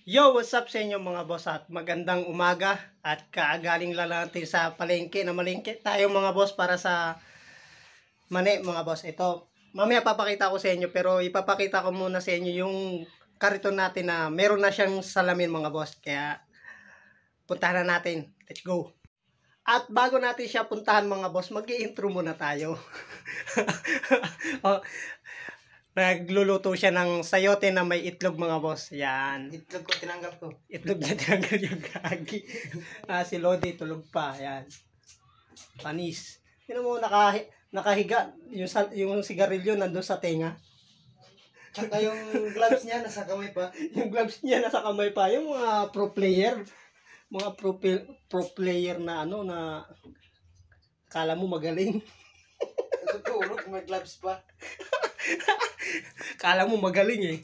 Yo, what's up sa inyo mga boss at magandang umaga at kaagaling lang natin sa palengke na malengke tayo mga boss para sa mani mga boss. Ito, mamaya papakita ko sa inyo pero ipapakita ko muna sa inyo yung kariton natin na meron na siyang salamin mga boss. Kaya puntahan na natin. Let's go. At bago natin siya puntahan mga boss, mag-i-intro muna tayo. Oh, nagluluto siya ng sayote na may itlog mga boss. Yan. Itlog ko, tinanggal ko. Itlog na tinanggal yung gagi. Si Lodi tulog pa. Yan. Panis. Tignan mo, nakahiga. Yung sigarilyo nandun sa tenga. Tsaka yung gloves niya, nasa kamay pa. Yung gloves niya nasa kamay pa. Yung mga pro player. Mga pro player na ano na kala mo magaling. Tutulog, may gloves pa. Kala mo magaling eh.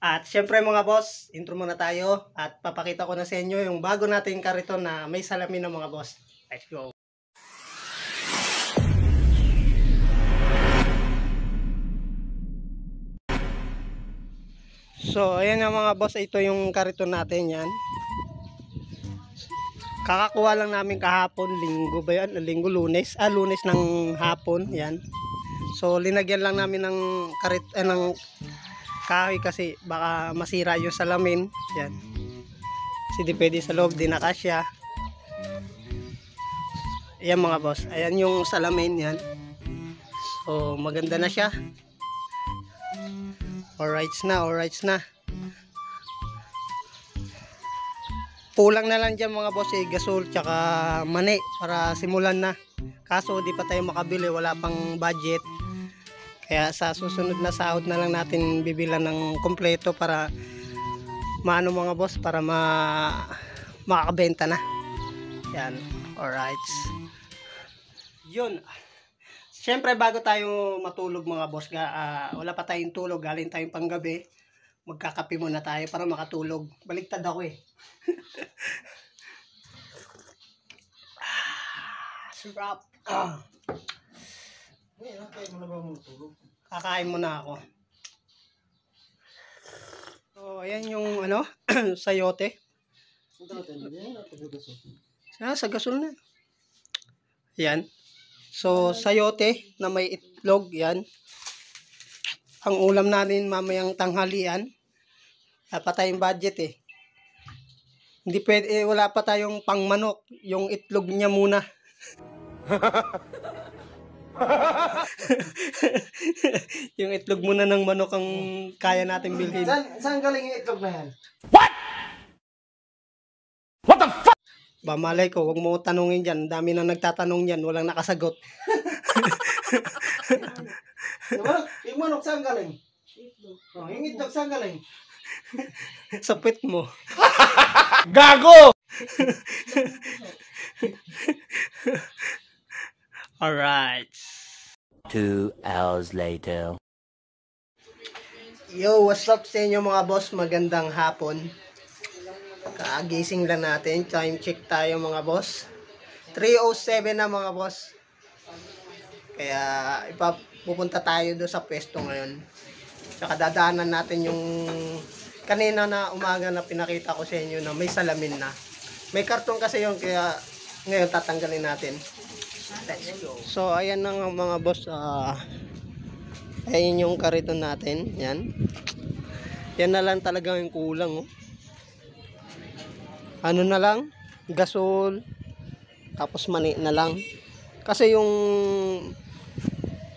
At syempre mga boss, intro muna tayo at papakita ko na sa inyo yung bago nating kariton na may salamin ng mga boss. Let's go. So, ayan nga mga boss, ito yung kariton natin yan. Kakakuha lang namin kahapon, linggo ba yan? Linggo, lunes. Lunes ng hapon, yan. So, linagyan lang namin ng ng kahoy kasi baka masira yung salamin. Yan. Kasi di pwede sa loob, di nakasya. Ayan mga boss. Ayan yung salamin, yan. So, maganda na siya. Alright na. Kulang na lang dyan mga boss gasol tsaka mani para simulan na. Kaso di pa tayo makabili, wala pang budget. Kaya sa susunod na sahod na lang natin bibilan ng kompleto para maano mga boss, para makakabenta na. Yan, alright. Yun. Siyempre bago tayo matulog mga boss, wala pa tayong tulog, galing tayong panggabi. Magkakape muna tayo para makatulog. Baliktad ako eh. Sarap. Kaya mo na ba matulog? Kakain muna ako. So, ayan yung ano, sayote. Sa gasol na. Yan. So, sayote na may itlog, yan. Ang ulam natin mamayang tanghalian. Dapat tayong budget eh. Hindi pwede, wala pa tayong pangmanok. Yung itlog niya muna. Yung itlog muna ng manok ang kaya natin bilhin. Saan galing yung itlog na yan? What the fuck? Bamalay ko, wag mo tanungin dyan. Dami na nagtatanong yan, walang nakasagot. Yung manok saan galing? Oh, yung itlog saan galing? Sa pit mo. Gago! Alright. 2 hours later. Yo, what's up sa inyo mga boss? Magandang hapon. Kaagising lang natin. Time check tayo mga boss. 3:07 na mga boss. Kaya pupunta tayo doon sa pwesto ngayon. Tsaka dadaanan natin yung kanina na umaga na pinakita ko sa inyo na may salamin na. May karton kasi yun kaya ngayon tatanggalin natin. Let's go. So ayan na nga mga boss. Ayan yung kariton natin. Yan. Yan na lang talaga yung kulang. Oh. Ano na lang? Gasol. Tapos mani na lang. Kasi yung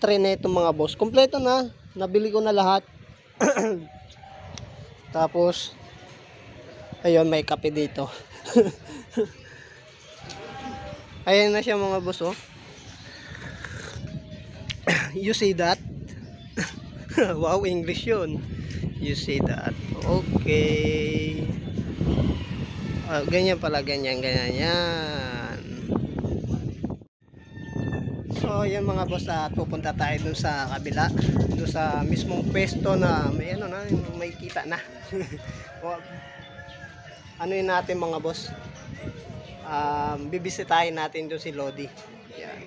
tray na itong mga boss, kompleto na. Nabili ko na lahat. Tapos ayun, may kape dito. Ayan na siya mga boss oh. You see that? Wow, English yun. You see that? Okay. Ganyan pala, ganyan yan. So yan mga boss, pupunta tayo dun sa kabila, dun sa mismong pwesto na may ano na, may kita na. Ano yun natin mga boss, bibisitahin natin dun si Lodi. Yan.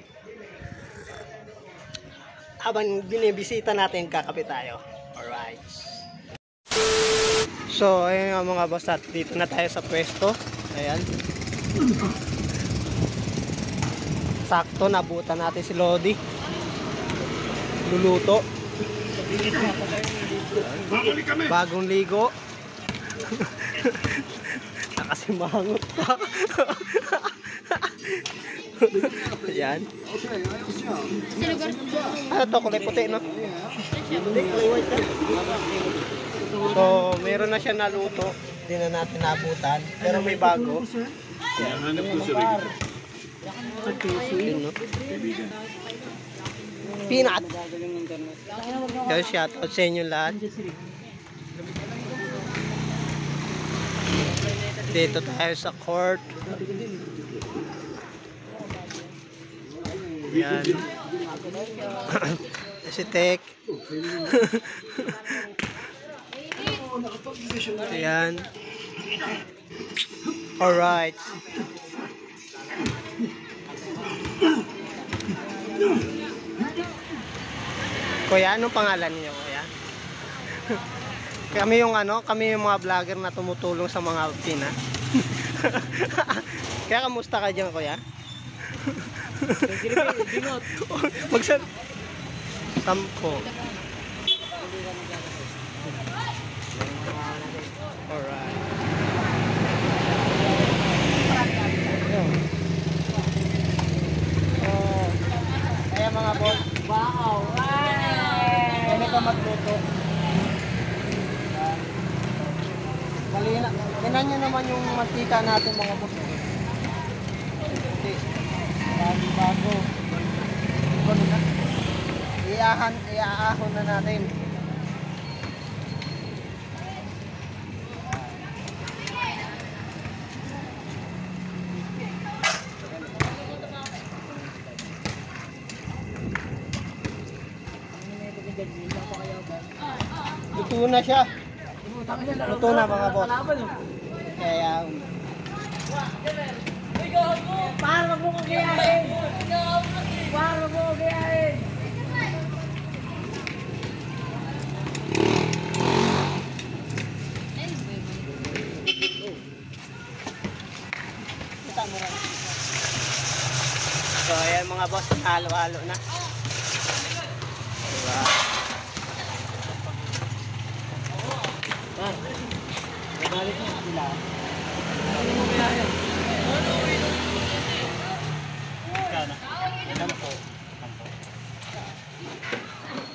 Habang binibisita natin, kakape tayo. Alright. So, ayun nga mga boss, at dito na tayo sa pwesto. Ayan. Sakto, nabutan natin si Lodi. Luluto. Bagong ligo. Nakasimangot pa. Ayan. Ano to? Kulay puti, no? Hindi, kulay white na. So, meron na siya naluto. Hindi na natin nabutan. Pero may bago. Yun, no? Peanut. Kaya shoutout sa inyo lahat. Dito tayo sa court. Yan. Si Tek. Ayan. Alright. Kuya, anong pangalan niyo, kuya? Kami yung kami yung mga vlogger na tumutulong sa mga Pina. Kaya kamusta ka diyan, kuya? Magsan Sampo. Alright. Kaya mga boss, wow! Kami ka magluto. Malina. Tingnan nyo naman yung mantika natin mga boss. Bago. Iaahon na natin. Luto na siya. Luto na mga boss. Kaya para mo gayahin. Para mo gayahin. So ayan mga boss, halo-halo na. Diba? Balik na sila. Ano mo gayahin?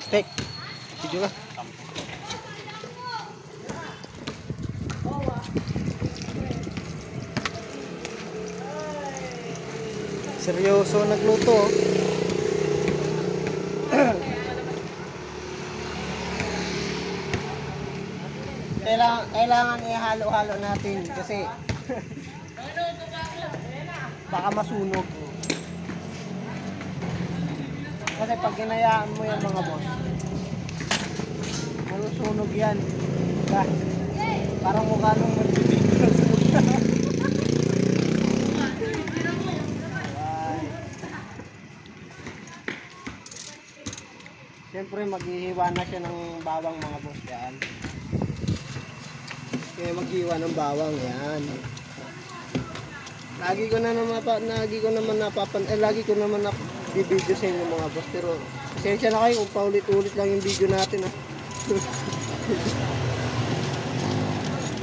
Steak. Video ka. Seryoso nagluto. Kailangan ihalo-halo natin kasi baka masunog. Kasi pag ginayaan mo yan mga boss, malusunog yan. Diba? Parang mukha nung magbibigil. Siyempre maghihiwa na siya ng bawang mga boss yan. Kaya maghiwa ng bawang yan. Lagi ko naman bibidyo sa inyo mga boss, pero pasensya na kayo kung paulit-ulit lang yung video natin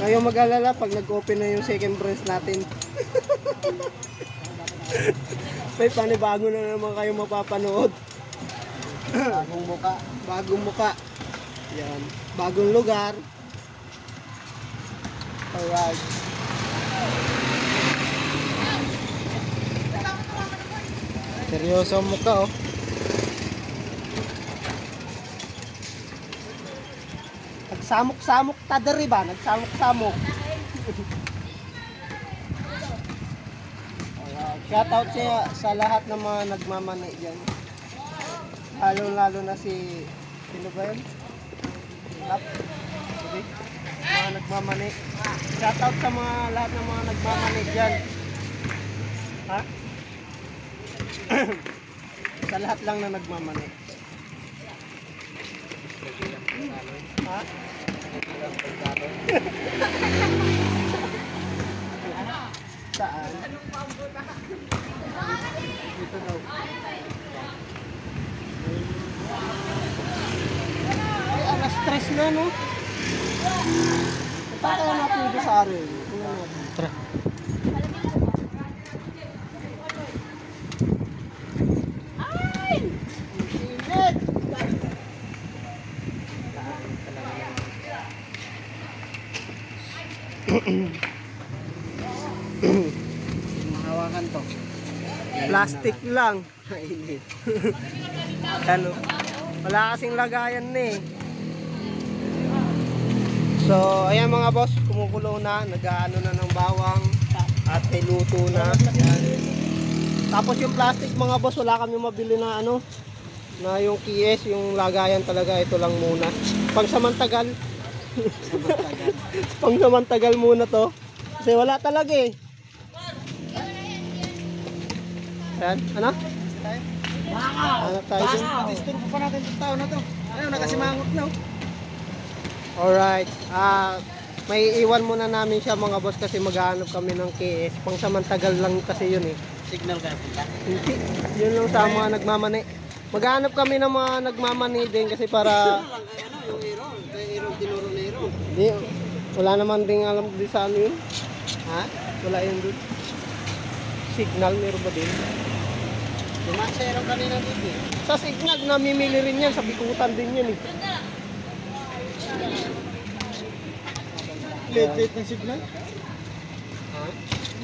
Ngayon mag-alala pag nag-open na yung second branch natin. May panibago na naman kayo mapapanood. Bagong muka. Yan, bagong lugar. Alright. Seryoso mo ka Nagsamok-samok ta diri ba? Nagsamok-samok. Shoutout sa lahat ng mga nagmamani dyan. Lalo na sino ba yun? Lap. Okay. Mga nagmamani. Shoutout sa lahat ng mga nagmamani dyan. Ha? Sa lahat lang na nagmamani. Ha? Saan? Dito daw. Ay, alas 3 na, no? Punta kaya natin dito sa arin. Tara. Mahawakan to. Plastic lang. Ano? Wala kasing lagayan na eh. So, ayan mga boss, kumukulo na, nag-aano na ng bawang at may luto na. Ayan. Tapos yung plastic mga boss, wala kami mabili na ano, na yung KS, yung lagayan talaga, ito lang muna. Pangsamantagal. Pangsamantagal muna to. Kasi wala talaga eh. Ayan, ano? Hanap tayo dun. Disturbo pa natin itong tao na to. Ayun, nakasimangot na. Alright. May iwan muna namin siya mga boss kasi maghahanap kami ng KS. Pangsamantagal lang kasi yun eh. Signal ka punta. Hindi. Yun lang sa mga nagmamani. Maghahanap kami ng mga nagmamani din kasi para... Yung hero. Yung hero, tinuro na hero. Di, wala naman din alam din sa ano yun. Ha? Wala yun dun. Signal, meron ba din? Lumasero kanina dito eh. Sa signal, namimili rin yan. Sa bikutan din yan eh. Late ng signal? Ha?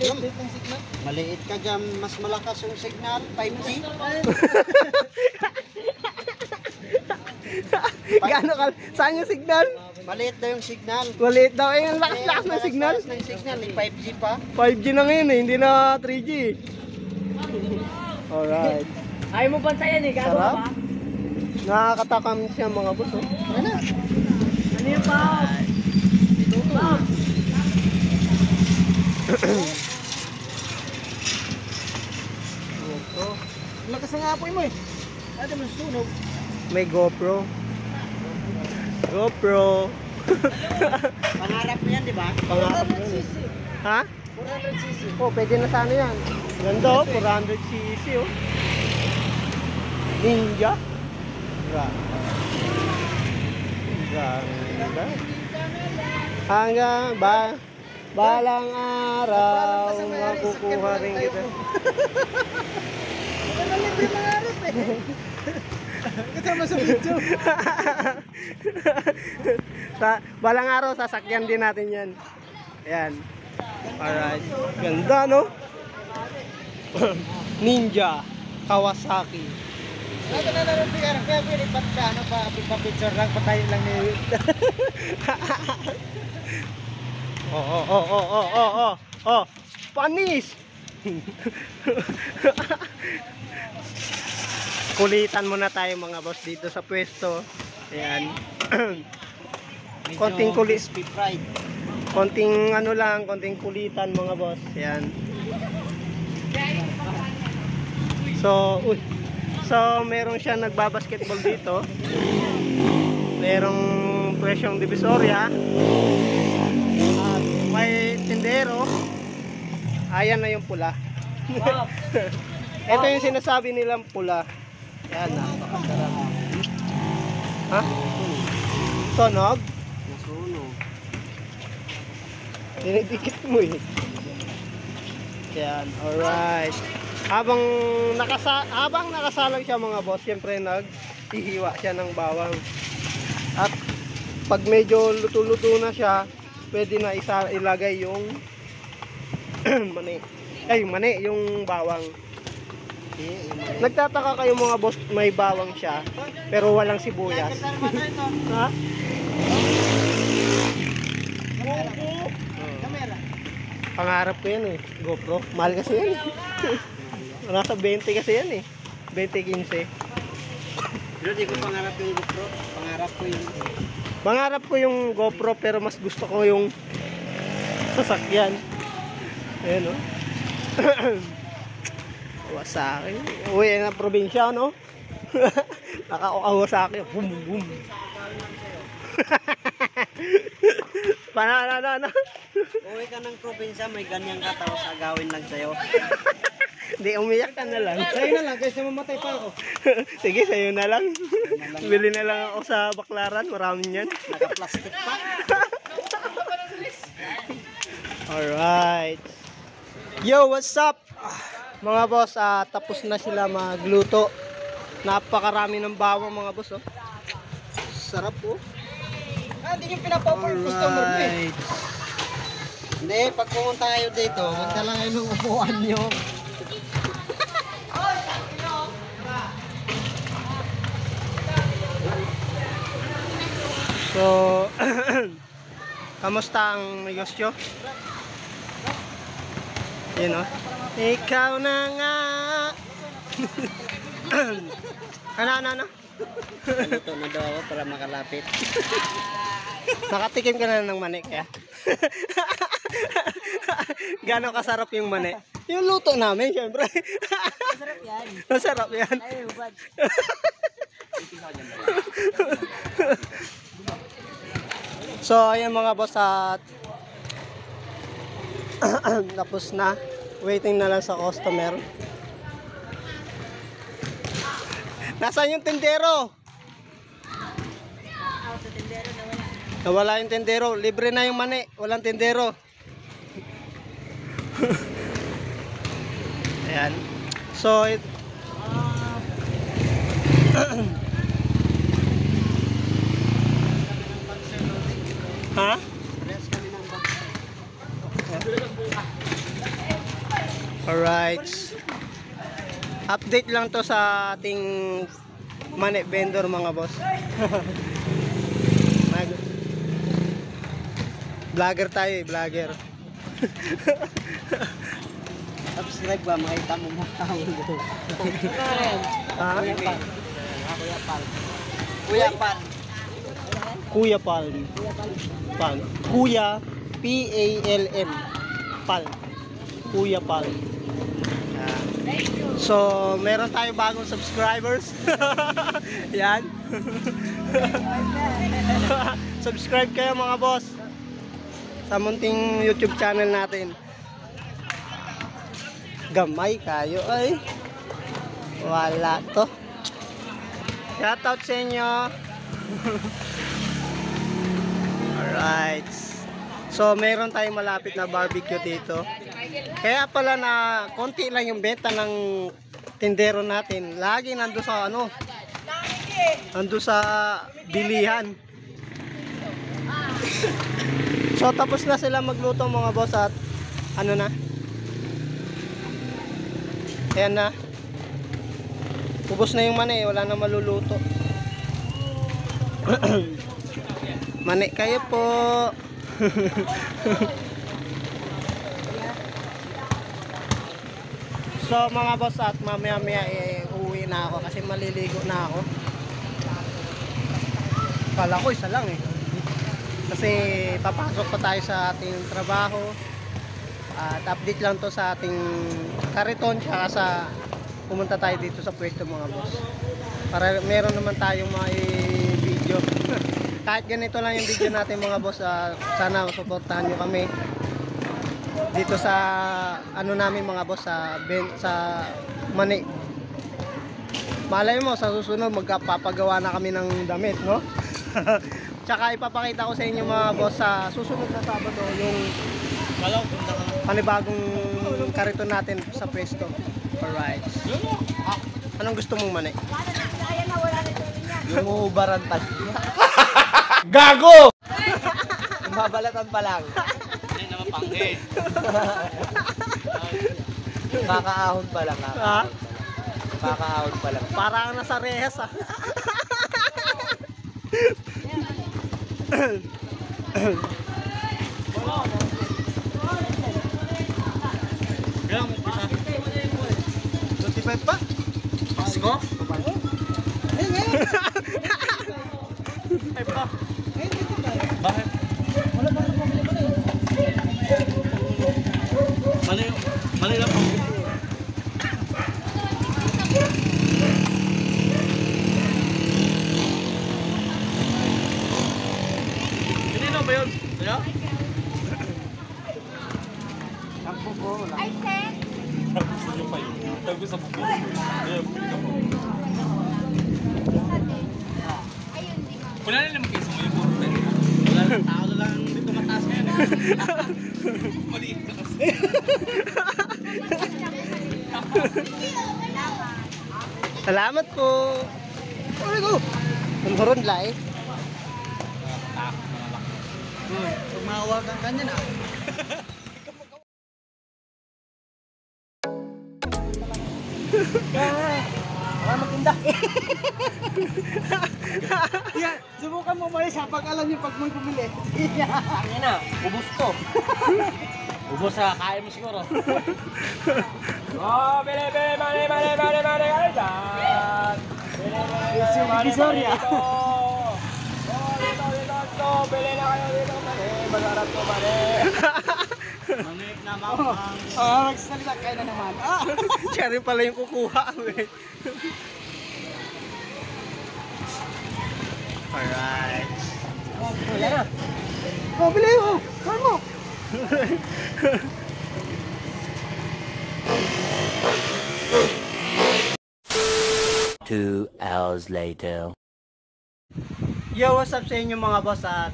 Late ng signal? Maliit ka dyan, mas malakas yung signal, 5G. Gaano ka? Saan yung signal? Maliit daw yung signal. Maliit daw. Eh, ang lakas-lakas ng signal. Lakas ng signal, may 5G pa. 5G na ngayon eh, hindi na 3G. Alright. Ayaw mo bantayan eh, gagawa Sarap. ba? Nakakatakam siya mga boss. Oh. Ano? Ano yung pa? Bob! Lakas ng apoy mo eh. Ano man sunog? May GoPro. GoPro. Pangarap mo yan, di ba? Pangarap mo yun eh. Ha? 400cc. Oh, pwede na sana yan. Ganda oh, 400cc oh. Ninja. Ganda. Hanggang balang araw makukuha rin kita. Libre mangarap eh. Kasama sa video. Balang araw sasakyan din natin yan. Ayan. Alright. Ganda no? Ninja Kawasaki. Ano na naman kaya pwede pa ano pa picture lang patayin lang ni Oh. Panis. Kulitan muna tayo mga boss dito sa pwesto. Ayan. Konting kulit. crispy fried. Konting ano lang, konting kulitan mga boss. Ayan. So meron siya nagbabasketball dito. Merong presyong divisoria. At may tindero. Ayan na yung pula. Bob! Ito yung sinasabi nilang pula. Yan, napakasarap. Ha? Sonog? Nasunog. Dinidikit mo eh. Yan, alright. Habang nakasalang siya mga boss, siyempre naghihiwa siya ng bawang. At pag medyo luto-luto na siya, pwede na ilagay yung mani, yung bawang. Nagtataka kayo mga boss, may bawang siya, pero walang sibuyas. Ha? Kamera. Pangarap ko yan eh, GoPro. Mahal kasi yan eh. Nasa 20 kasi yan eh. 20-15. Pero di ko pangarap yung GoPro. Pangarap ko yung GoPro pero mas gusto ko yung sasakyan. Ayan o. Kawasaki. Uwi na probinsya no? Nakakawasaki. Boom boom. Ano? Uwi ka ng probinsya, may ganyan ka, tapos agawin lang sa'yo. Hindi, umiyak ka na lang. Sa'yo na lang, kaysa mamatay pa ako. Sige, sa'yo na lang. Bili na lang ako sa Baklaran. Marami yan. Naka-plastic pa. Alright. Yo, what's up? Mga boss, tapos na sila magluto. Napakarami ng bawang mga boss, oh. Sarap, oh. Hindi yung pinapaport customer mo eh. Alright. Hindi, pag pumunta kayo dito, huwag na lang kayo ng upuan nyo. So, kamusta ang negosyo? Yun, oh. Ikaw na nga. Ano? Luto na daw ako para makalapit. Nakatikim ka na ng mani kaya? Gano'ng kasarap yung mani? Yung luto namin, syempre. Masarap yan. Masarap yan. Ay, hubad. So, ayan mga boss, at tapos na. Waiting na lang sa customer. Nasaan yung tindero? Nawala yung tindero. Libre na yung mani. Walang tindero. Ayan. So, ha? Alright. Update lang to sa ating mani vendor mga boss. Vlogger tayo eh, vlogger. Subscribe ba, makita mo mga tao dito. Ha? Kuya Pan. Kuya Palm. Palm. Kuya P-A-L-M. Palm. Kuya Palm. Yan. So, meron tayo bagong subscribers. Yan. Subscribe kayo mga boss sa munting YouTube channel natin. Gamay kayo ay. Wala to. Shoutout sa inyo. Alright. So, meron tayong malapit na barbecue dito. Kaya pala na konti lang yung benta ng tindero natin. Lagi nando sa ano? Nando sa bilihan. So, tapos na sila magluto mga boss at ano na? Ayan na. Ubos na yung mani, wala na maluluto. Mani kayo po. So mga boss, at mamaya uwi na ako kasi maliligo na ako. Kala ko isa lang eh. Kasi papasok pa tayo sa ating trabaho. At update lang to sa ating kariton tsaka sa pumunta tayo dito sa pwesto mga boss. Para meron naman tayong may video. Kahit ganito lang yung video natin mga boss, sana suportahan nyo kami dito sa ano namin mga boss, sa mani. Malay mo sa susunod magpapagawa na kami ng damit, no? Tsaka ipapakita ko sa inyo mga boss sa susunod na Sabado yung panibagong kariton natin sa pwesto. Alright. Anong gusto mong mani? Yung uubaran pa. Gago! Mabalatan pa lang. Ay, naman panghe. Kakaahon pa lang. Ha? Kakaahon pa lang. Parang nasa rehas ah. Bilang mo kita. 25 pa? Pasko? Ay pa. Bakit? Mali lang po. Ay, Sen. Ayun, di ba? Wala na naman kayo sa mga puro tayo. Wala lang, tao na lang dito mataas ngayon. Maliit ka kasi. Salamat po. Ano ko? Tunturon lai. Kung mahawagan ka niya na. Wala magtinda. Yeah, subukan mo mali sa pag alam niyo pag may bumili. Tangin na, ubos ko. Ubos sa kain mo siguro. Oh, bili, mani, kayo dyan. Divisoria. Dito. Oh, dito. Bili na kayo dito, mani. Masarap to, mani. Manik na mamang. Magsasalita kayo na naman. Siya rin pala yung kukuha. Alright. Wala na. Oh, bili mo. Saan mo? Two hours later. Yo, what's up sa inyo mga boss? At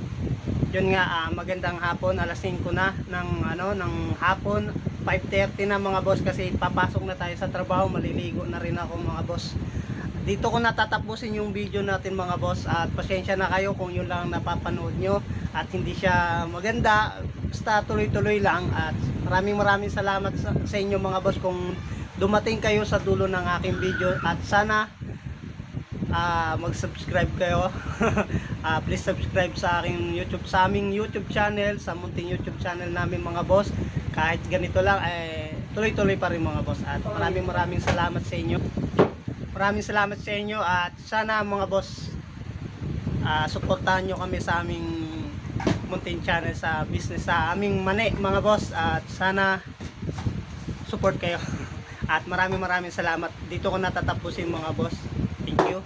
yun nga, magandang hapon, alas 5 na ng hapon, 5:30 na mga boss kasi papasok na tayo sa trabaho, maliligo na rin ako mga boss. Dito ko natatapusin yung video natin mga boss at pasensya na kayo kung yun lang napapanood nyo at hindi siya maganda, basta tuloy-tuloy lang at maraming salamat sa inyo mga boss kung dumating kayo sa dulo ng aking video at sana mag-subscribe kayo. Please subscribe sa aking aming YouTube channel, sa munting YouTube channel namin mga boss. Kahit ganito lang tuloy-tuloy pa rin mga boss at maraming salamat sa inyo. Maraming salamat sa inyo at sana mga boss suportahan nyo kami sa aming munting channel sa business sa aming mani mga boss at sana support kayo. At maraming salamat. Dito ko natatapusin mga boss. Thank you.